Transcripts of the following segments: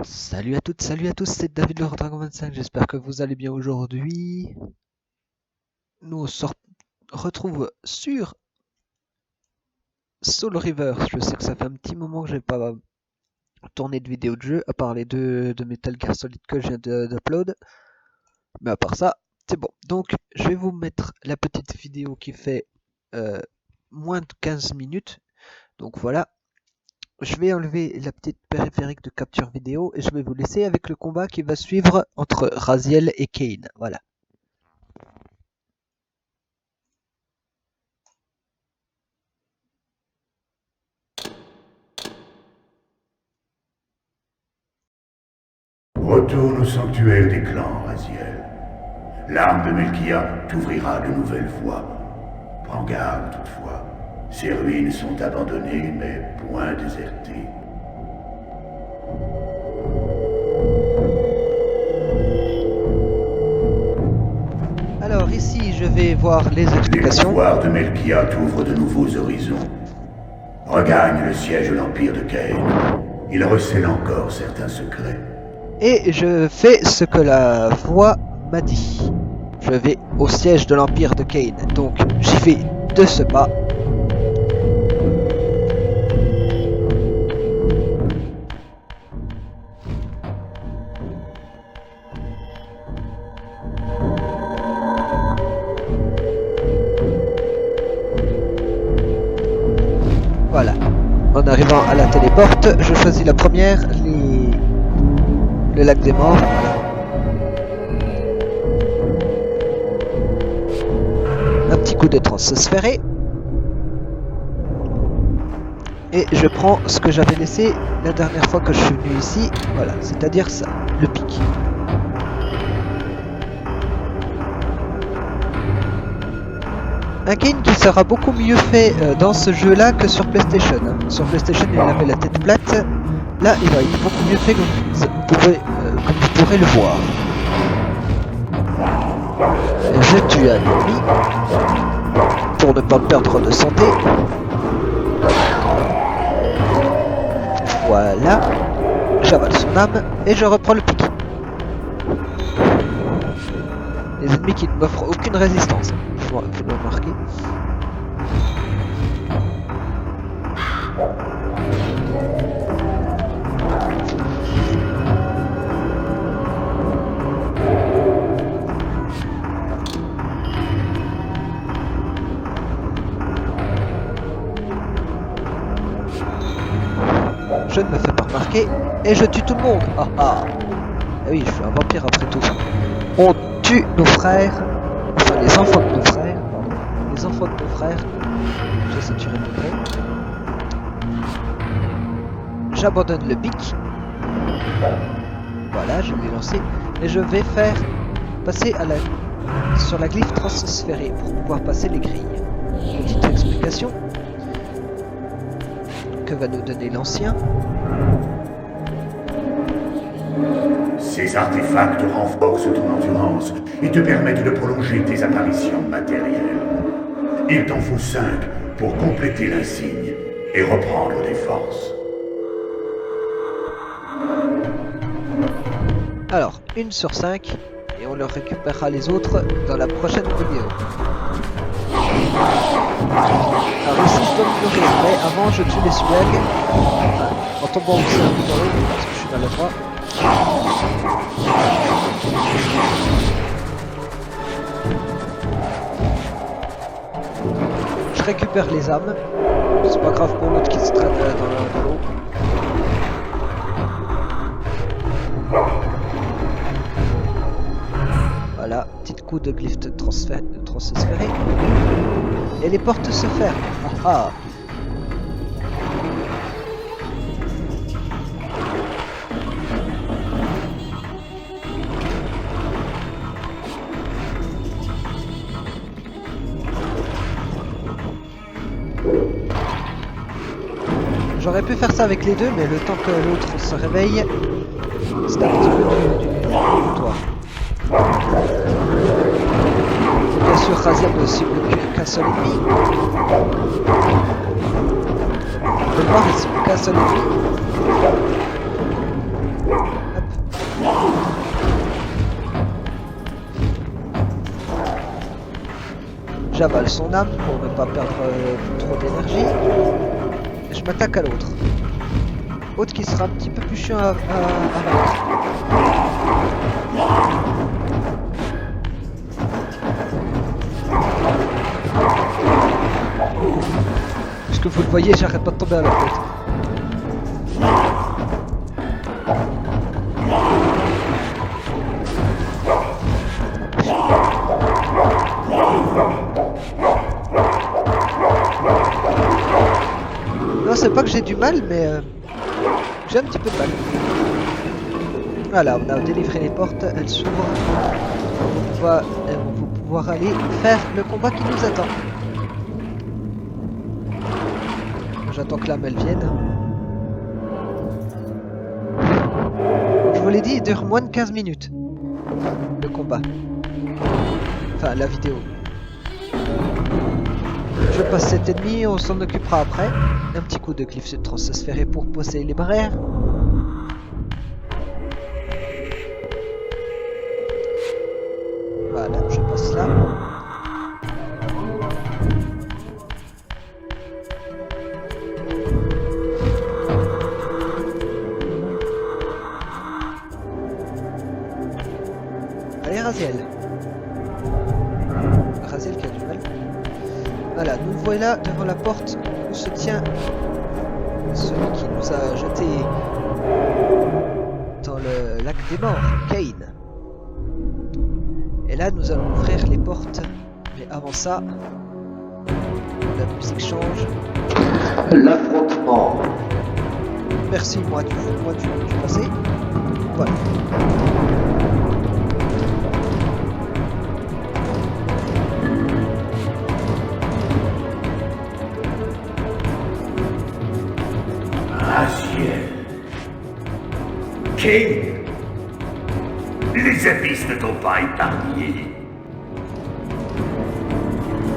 Salut à toutes, salut à tous, c'est David le Dragon 25, j'espère que vous allez bien aujourd'hui. Nous on se retrouve sur Soul River. Je sais que ça fait un petit moment que j'ai pas tourné de vidéo de jeu, à part les deux de Metal Gear Solid que je viens d'upload. Mais à part ça, c'est bon. Donc je vais vous mettre la petite vidéo qui fait moins de 15 minutes. Donc voilà. Je vais enlever la petite périphérique de capture vidéo et je vais vous laisser avec le combat qui va suivre entre Raziel et Kane. Voilà. Retourne au sanctuaire des clans, Raziel. L'arme de Melkia t'ouvrira de nouvelles voies. Prends garde toutefois. Ces ruines sont abandonnées, mais point désertées. Alors ici, je vais voir les Les explications. pouvoirs de Melkia t'ouvrent de nouveaux horizons. Regagne le siège de l'Empire de Kane. Il recèle encore certains secrets. Et je fais ce que la voix m'a dit. Je vais au siège de l'Empire de Kane. Donc j'y vais de ce pas. Voilà. En arrivant à la téléporte, je choisis la première, le lac des morts. Voilà. Un petit coup de transféré. Et je prends ce que j'avais laissé la dernière fois que je suis venu ici. Voilà, c'est-à-dire ça, le pic. Un Kane qui sera beaucoup mieux fait dans ce jeu-là que sur PlayStation. Sur PlayStation, il avait la tête plate. Là, il va être beaucoup mieux fait comme vous pourrez le voir. Je tue un ennemi pour ne pas perdre de santé. Voilà. J'avale son âme et je reprends le pic. Les ennemis qui ne m'offrent aucune résistance. Vous le remarquez. Je ne me fais pas remarquer et je tue tout le monde. Ah ah. Ah oui, je suis un vampire après tout. On tue nos frères, enfin les enfants de nos frères, les enfants de nos frères. J'essaie de tuer le degré. J'abandonne le pic. Voilà, je l'ai lancé et je vais faire passer sur la glyphe transférée pour pouvoir passer les grilles. Petite explication que va nous donner l'ancien. Ces artefacts renforcent ton endurance et te permettent de prolonger tes apparitions matérielles. Il t'en faut 5 pour compléter l'insigne et reprendre des forces. Alors, 1 sur 5 et on leur récupérera les autres dans la prochaine vidéo. Alors ici je dois me nourrir, mais avant je tue les swags en tombant aussi un peu dans l'eau parce que je suis maladroit. Je récupère les âmes, c'est pas grave pour l'autre qui se traîne dans l'eau. Voilà, petit coup de glyphe transféré. Et les portes se ferment. Ah ah. J'aurais pu faire ça avec les deux, mais le temps que l'autre se réveille, c'est un petit peu du toit. Bien sûr, Raziel ne cible qu'un seul ennemi. Le noir, il cible qu'un seul ennemi. j'avale son âme pour ne pas perdre trop d'énergie. Je m'attaque à l'autre. Autre qui sera un petit peu plus chiant à vaincre. Est-ce que vous le voyez, j'arrête pas de tomber à la tête. Non, c'est pas que j'ai du mal, mais j'ai un petit peu de mal. Voilà, on a délivré les portes, elles s'ouvrent. On va pouvoir aller faire le combat qui nous attend. J'attends que l'âme elle vienne. Je vous l'ai dit, il dure moins de 15 minutes. Le combat. Enfin, la vidéo. Je passe cet ennemi, on s'en occupera après. Un petit coup de glyphe transféré pour poser les barrières. Voilà, je passe là. Allez, Raziel. Raziel qui a du mal. Voilà, nous voilà devant la porte où se tient celui qui nous a jeté dans le lac des morts, Kain. Et là, nous allons ouvrir les portes. Mais avant ça, la musique change. L'affrontement. Merci, moi du passé. Voilà. Raziel. Kain. Les abysses ne t'ont pas épargné.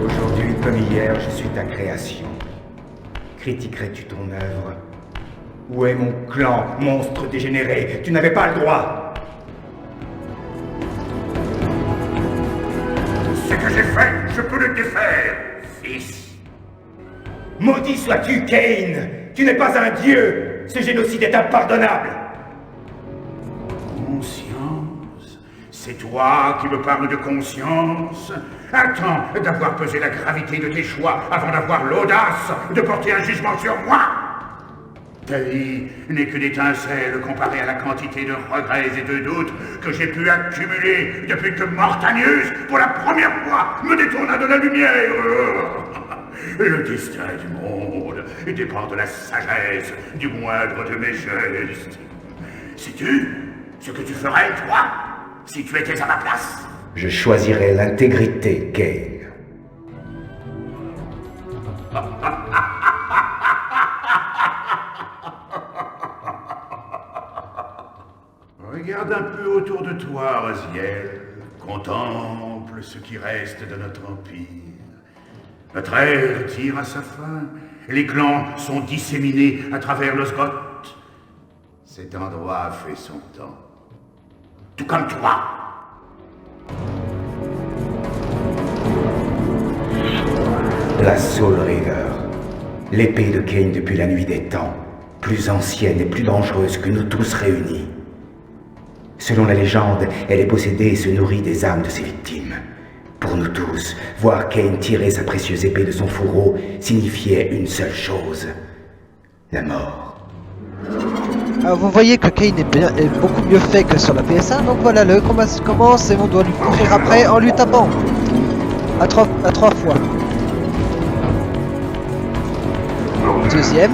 Aujourd'hui comme hier, je suis ta création. Critiquerais-tu ton œuvre? Où est mon clan, monstre dégénéré? Tu n'avais pas le droit. Ce que j'ai fait, je peux le défaire, fils. Maudit sois-tu, Kain! Tu n'es pas un dieu! Ce génocide est impardonnable! Conscience? C'est toi qui me parles de conscience? Attends d'avoir pesé la gravité de tes choix avant d'avoir l'audace de porter un jugement sur moi! Ta vie n'est que d'étincelles comparée à la quantité de regrets et de doutes que j'ai pu accumuler depuis que Mortanius, pour la première fois, me détourna de la lumière. Le destin du monde dépend de la sagesse du moindre de mes gestes. Sais-tu ce que tu ferais, toi, si tu étais à ma place? Je choisirais l'intégrité, Kain. Regarde un peu autour de toi, Raziel. Contemple ce qui reste de notre empire. Notre ère tire à sa fin. Les clans sont disséminés à travers l'Osgoth. Cet endroit a fait son temps. Tout comme toi. La Soul River. L'épée de Kain depuis la nuit des temps. Plus ancienne et plus dangereuse que nous tous réunis. Selon la légende, elle est possédée et se nourrit des âmes de ses victimes. Pour nous tous, voir Kain tirer sa précieuse épée de son fourreau signifiait une seule chose. La mort. Alors vous voyez que Kain est beaucoup mieux fait que sur la PS1, donc voilà, le combat commence et on doit lui courir après en lui tapant. À trois fois. Deuxième.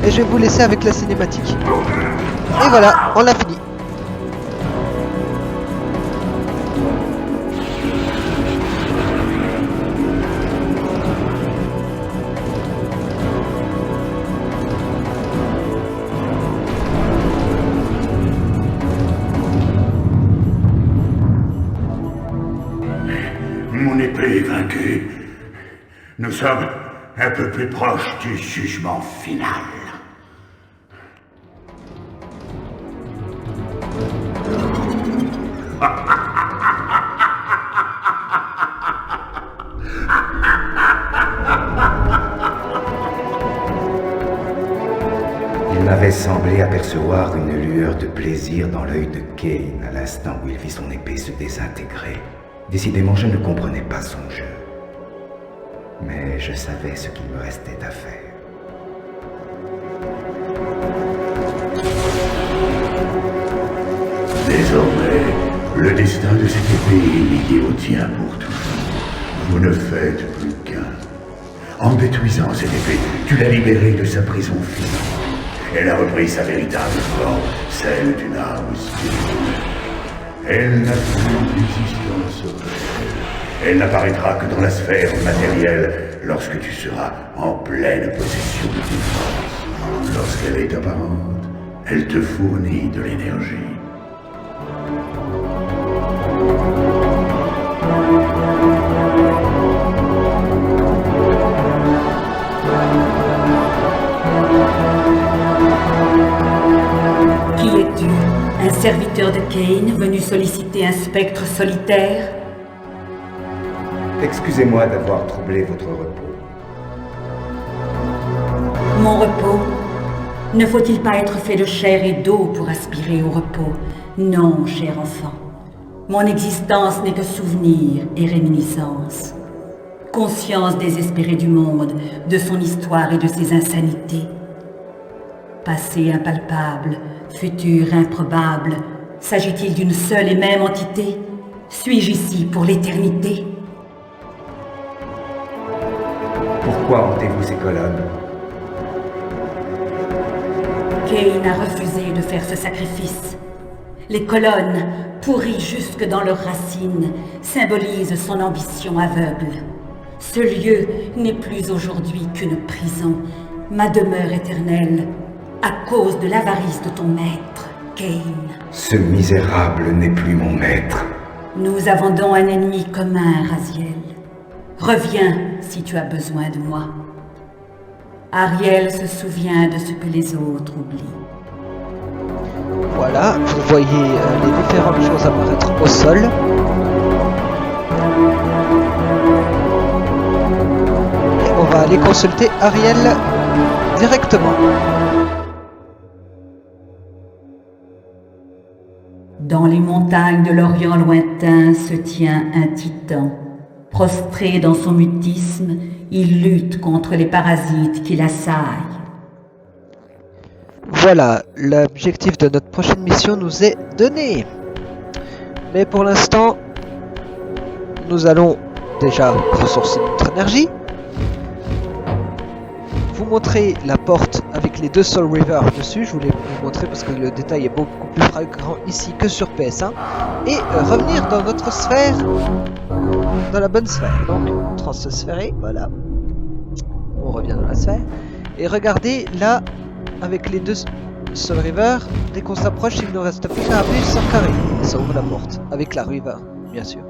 Et je vais vous laisser avec la cinématique. Et voilà, on l'a fini. Mon épée est vaincue. Nous sommes un peu plus proches du jugement final. m'avait semblé apercevoir une lueur de plaisir dans l'œil de Kane à l'instant où il vit son épée se désintégrer. Décidément, je ne comprenais pas son jeu. Mais je savais ce qu'il me restait à faire. Désormais, le destin de cette épée est lié au tien pour toujours. Vous ne faites plus qu'un. En détruisant cette épée, tu l'as libérée de sa prison physique. Elle a repris sa véritable forme, celle d'une arme spirituelle. Elle n'a plus d'existence réelle. Elle n'apparaîtra que dans la sphère matérielle lorsque tu seras en pleine possession de tes forces. Lorsqu'elle est apparente, elle te fournit de l'énergie. Qui es-tu? Un serviteur de Kane venu solliciter un spectre solitaire? Excusez-moi d'avoir troublé votre repos. Mon repos? Ne faut-il pas être fait de chair et d'eau pour aspirer au repos? Non, cher enfant. Mon existence n'est que souvenir et réminiscence. Conscience désespérée du monde, de son histoire et de ses insanités. Passé impalpable, futur improbable, s'agit-il d'une seule et même entité? Suis-je ici pour l'éternité? Pourquoi hantez-vous ces colonnes? Kane a refusé de faire ce sacrifice. Les colonnes, pourries jusque dans leurs racines, symbolisent son ambition aveugle. Ce lieu n'est plus aujourd'hui qu'une prison, ma demeure éternelle, à cause de l'avarice de ton maître, Kane. Ce misérable n'est plus mon maître. Nous avons donc un ennemi commun, Raziel. Reviens si tu as besoin de moi. Ariel se souvient de ce que les autres oublient. Voilà, vous voyez les différentes choses apparaître au sol. Et on va aller consulter Ariel directement. Dans les montagnes de l'Orient lointain se tient un titan. Prostré dans son mutisme, il lutte contre les parasites qui l'assaillent. Voilà, l'objectif de notre prochaine mission nous est donné. Mais pour l'instant, nous allons déjà ressourcer notre énergie. Vous montrer la porte avec les deux Soul River dessus. Je voulais vous montrer parce que le détail est beaucoup plus flagrant ici que sur PS1. Et revenir dans notre sphère, dans la bonne sphère. Donc, transférer, voilà. On revient dans la sphère. Et regardez là, avec les deux Soul River, dès qu'on s'approche, il ne reste plus qu'à appuyer sur carré. Et ça ouvre la porte, avec la River, bien sûr.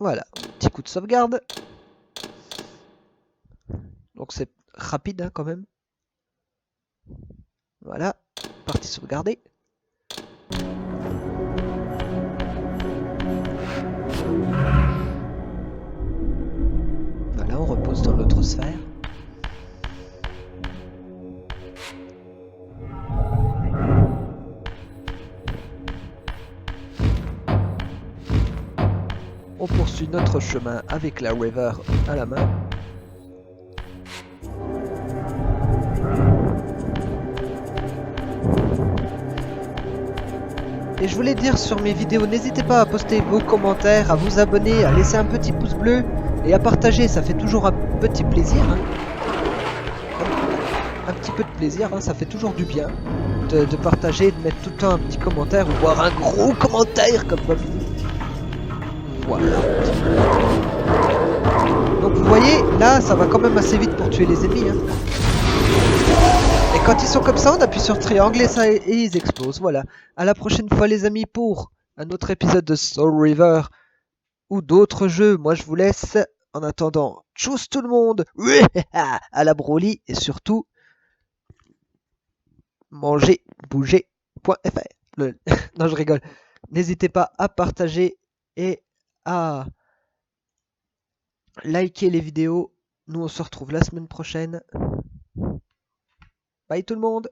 Voilà, petit coup de sauvegarde. Donc c'est rapide hein, quand même. Voilà, partie sauvegardée. Voilà, on repose dans l'autre sphère. On poursuit notre chemin avec la River à la main. Et je voulais dire sur mes vidéos, n'hésitez pas à poster vos commentaires, à vous abonner, à laisser un petit pouce bleu et à partager, ça fait toujours un petit plaisir. Hein. Un petit peu de plaisir, hein, ça fait toujours du bien de partager, de mettre tout le temps un petit commentaire ou voire un gros commentaire comme ça. Voilà. Donc vous voyez, là ça va quand même assez vite pour tuer les ennemis. Hein. Et quand ils sont comme ça, on appuie sur triangle et ils explosent. Voilà. À la prochaine fois les amis pour un autre épisode de Soul River ou d'autres jeux. Moi je vous laisse. En attendant, tchuss tout le monde à la Broly et surtout manger, bouger.fr. Non je rigole. N'hésitez pas à partager et à Likez les vidéos. Nous, on se retrouve la semaine prochaine. Bye tout le monde!